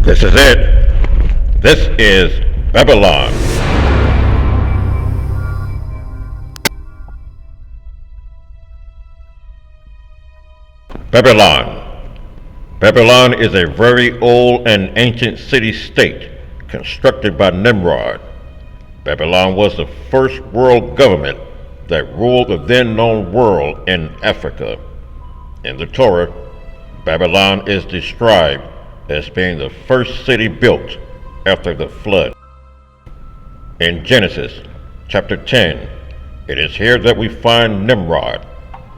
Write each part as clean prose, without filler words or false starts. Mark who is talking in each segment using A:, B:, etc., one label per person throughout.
A: This is it. This is Babylon. Babylon. Babylon is a very old and ancient city-state constructed by Nimrod. Babylon was the first world government that ruled the then-known world in Africa. In the Torah, Babylon is described as being the first city built after the flood. In Genesis chapter 10, it is here that we find Nimrod,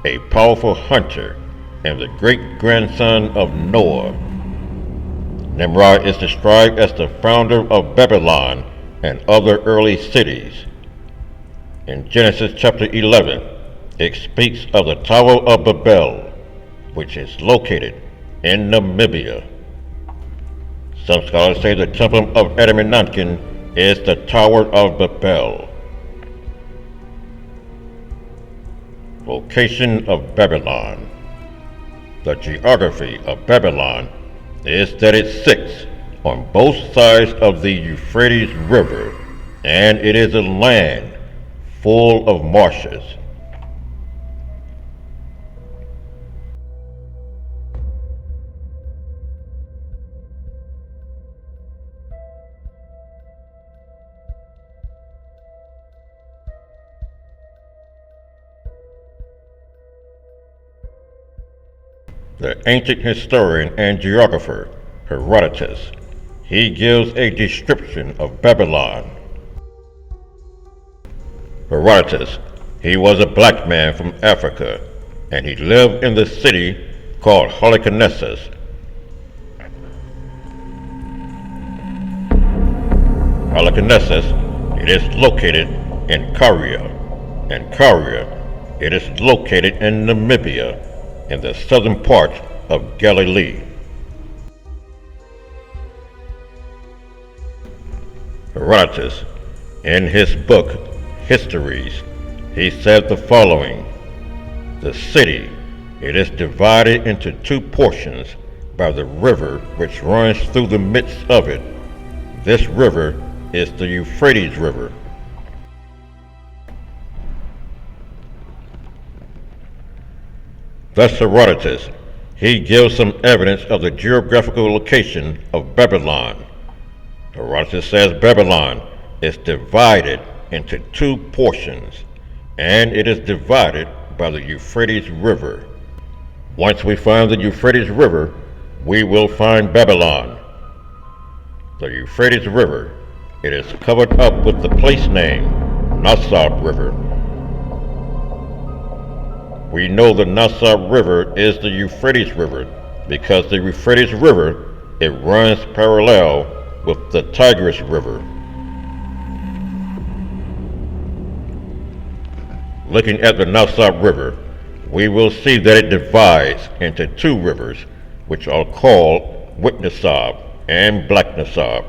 A: a powerful hunter and the great-grandson of Noah. Nimrod is described as the founder of Babylon and other early cities. In Genesis chapter 11, it speaks of the Tower of Babel, which is located in Namibia. Some scholars say the Temple of Adamannakhen is the Tower of Babel. Location of Babylon. The geography of Babylon is that it sits on both sides of the Euphrates River, and it is a land full of marshes. The ancient historian and geographer Herodotus, he gives a description of Babylon. Herodotus, he was a black man from Africa, and he lived in the city called Halicarnassus. Halicarnassus, it is located in Caria, and Caria, it is located in Namibia, in the southern part of Galilee. Herodotus, in his book Histories, he said the following: the city, it is divided into two portions by the river which runs through the midst of it. This river is the Euphrates River. Thus Herodotus, he gives some evidence of the geographical location of Babylon. Herodotus says Babylon is divided into two portions, and it is divided by the Euphrates River. Once we find the Euphrates River, we will find Babylon. The Euphrates River, it is covered up with the place name Nassau River. We know the Nassau River is the Euphrates River because the Euphrates River, it runs parallel with the Tigris River. Looking at the Nassau River, we will see that it divides into two rivers, which are called Witvlei and Black Nassau.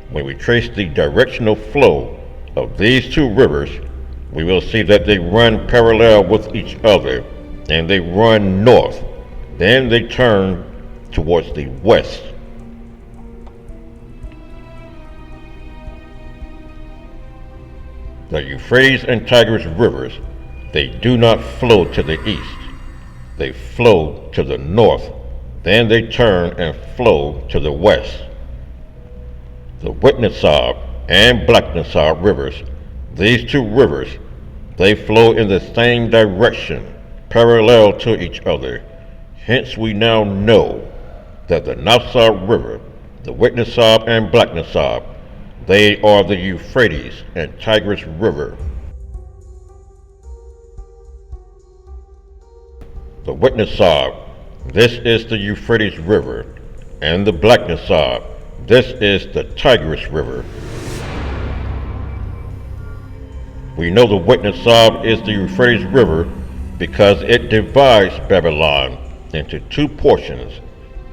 A: When we trace the directional flow of these two rivers, we will see that they run parallel with each other, and they run north. Then they turn towards the west. The Euphrates and Tigris rivers, they do not flow to the east. They flow to the north. Then they turn and flow to the west. The Witvlei and Black Nassau rivers, these two rivers, they flow in the same direction, parallel to each other. Hence we now know that the Nassau River, the Witvlei and Black Nassau, they are the Euphrates and Tigris River. The Witvlei, this is the Euphrates River, and the Black Nassau, this is the Tigris River. We know the Witvlei is the Euphrates River because it divides Babylon into two portions,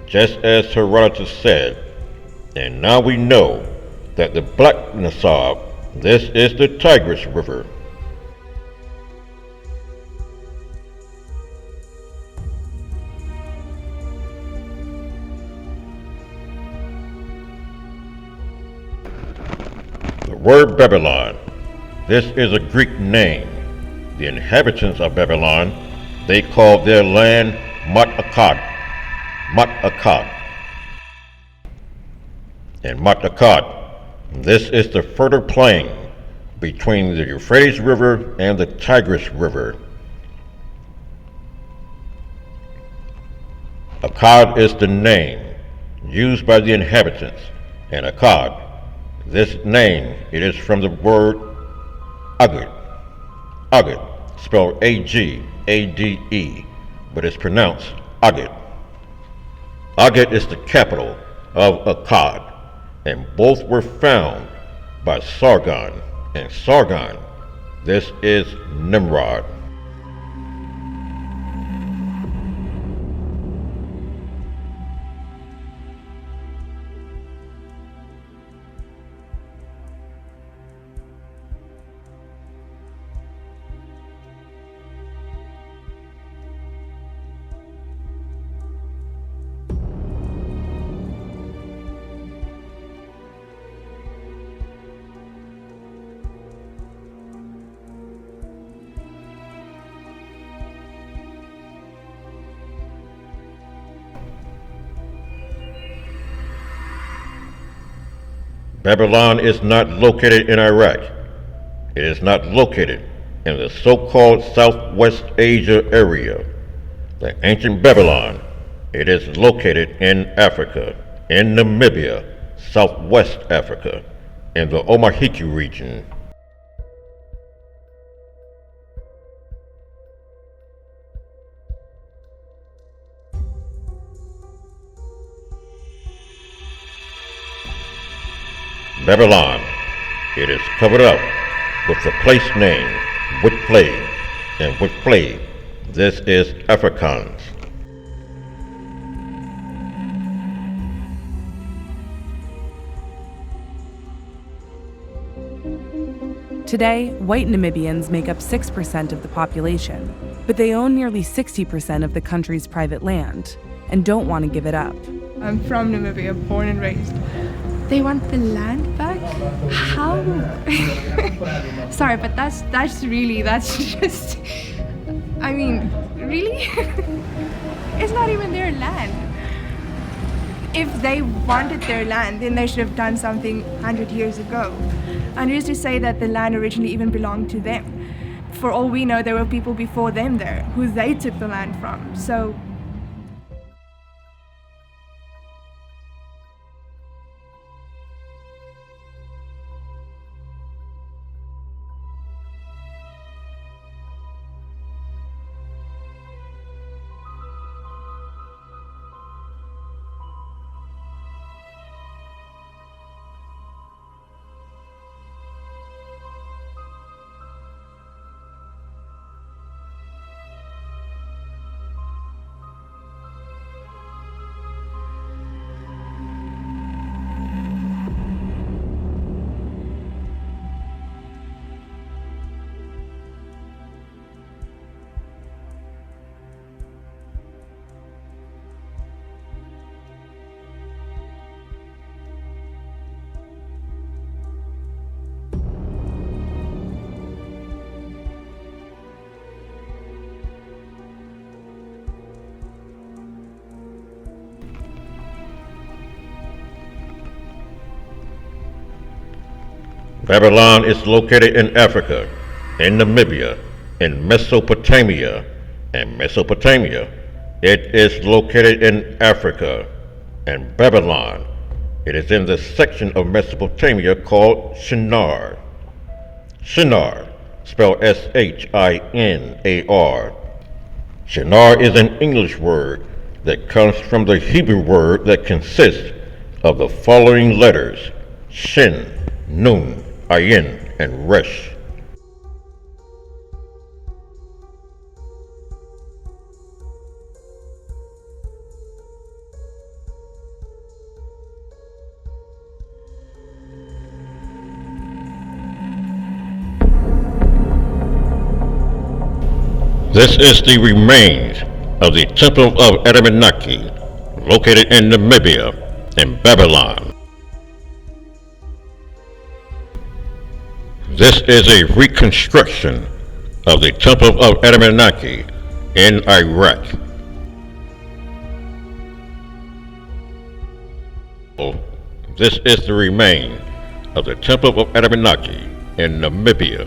A: just as Herodotus said. And now we know that the Black Nassau, this is the Tigris River. word Babylon. This is a Greek name. The inhabitants of Babylon, they called their land Mat-Akkad. Mat-Akkad. In Mat-Akkad, this is the fertile plain between the Euphrates River and the Tigris River. Akkad is the name used by the inhabitants, and Akkad, this name, it is from the word Agad. Agad, spelled A-G-A-D-E, but it's pronounced Agad. Agad is the capital of Akkad, and both were found by Sargon, and Sargon, this is Nimrod. Babylon is not located in Iraq. It is not located in the so-called Southwest Asia area. The ancient Babylon, it is located in Africa, in Namibia, Southwest Africa, in the Omahiki region. Babylon, it is covered up with the place name Witvlei, and Witvlei, this is Afrikaans.
B: Today, white Namibians make up 6% of the population, but they own nearly 60% of the country's private land and don't want to give it up.
C: I'm from Namibia, born and raised. They want the land back? How? Sorry, but that's just, I mean, really? It's not even their land. If they wanted their land, then they should have done something 100 years ago. And who's to say that the land originally even belonged to them? For all we know, there were people before them there who they took the land from. So
A: Babylon is located in Africa, in Namibia, in Mesopotamia, and Mesopotamia. It is located in Africa, and Babylon, it is in the section of Mesopotamia called Shinar. Shinar, spelled S-H-I-N-A-R. Shinar is an English word that comes from the Hebrew word that consists of the following letters: Shin, Nun, Ayin, and Resh. This is the remains of the Temple of Adamanaki, located in Namibia, in Babylon. This is a reconstruction of the Temple of Anunnaki in Iraq. This is the remain of the Temple of Anunnaki in Namibia.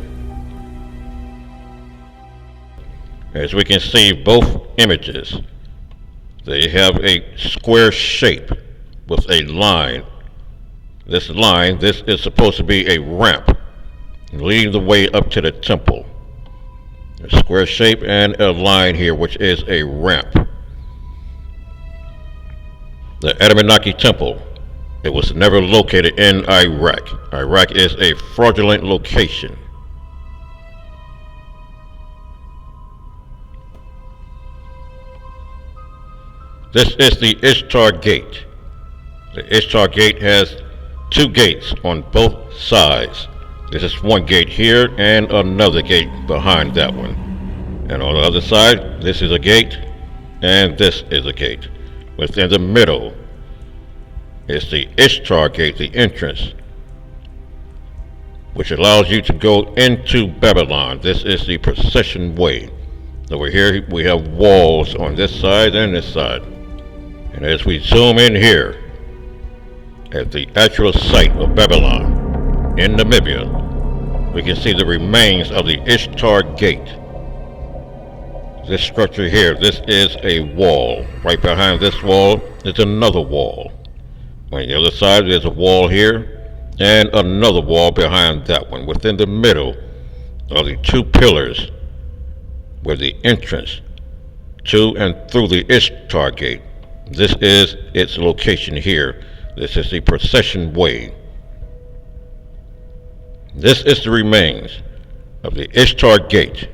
A: As we can see, both images, they have a square shape with a line. This is supposed to be a ramp leading the way up to the temple. A square shape and a line here, which is a ramp. The Anunnaki temple, it was never located in Iraq. Iraq is a fraudulent location. This is the Ishtar Gate. The Ishtar Gate has two gates on both sides. This is one gate here and another gate behind that one. And on the other side, this is a gate and this is a gate. Within the middle is the Ishtar Gate, the entrance, which allows you to go into Babylon. This is the procession way. Over here we have walls on this side and this side. And as we zoom in here at the actual site of Babylon in Namibia, we can see the remains of the Ishtar Gate. This structure here, this is a wall. Right behind this wall is another wall. On the other side there's a wall here and another wall behind that one. Within the middle are the two pillars where the entrance to and through the Ishtar Gate. This is its location here. This is the procession way. This is the remains of the Ishtar Gate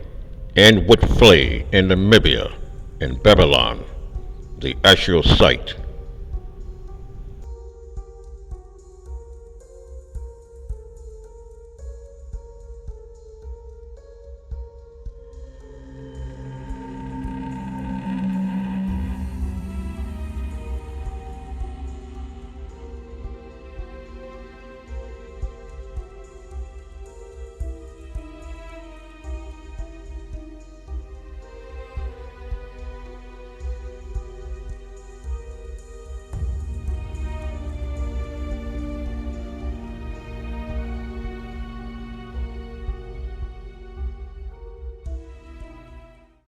A: in Witvlei in Namibia, in Babylon, the actual site.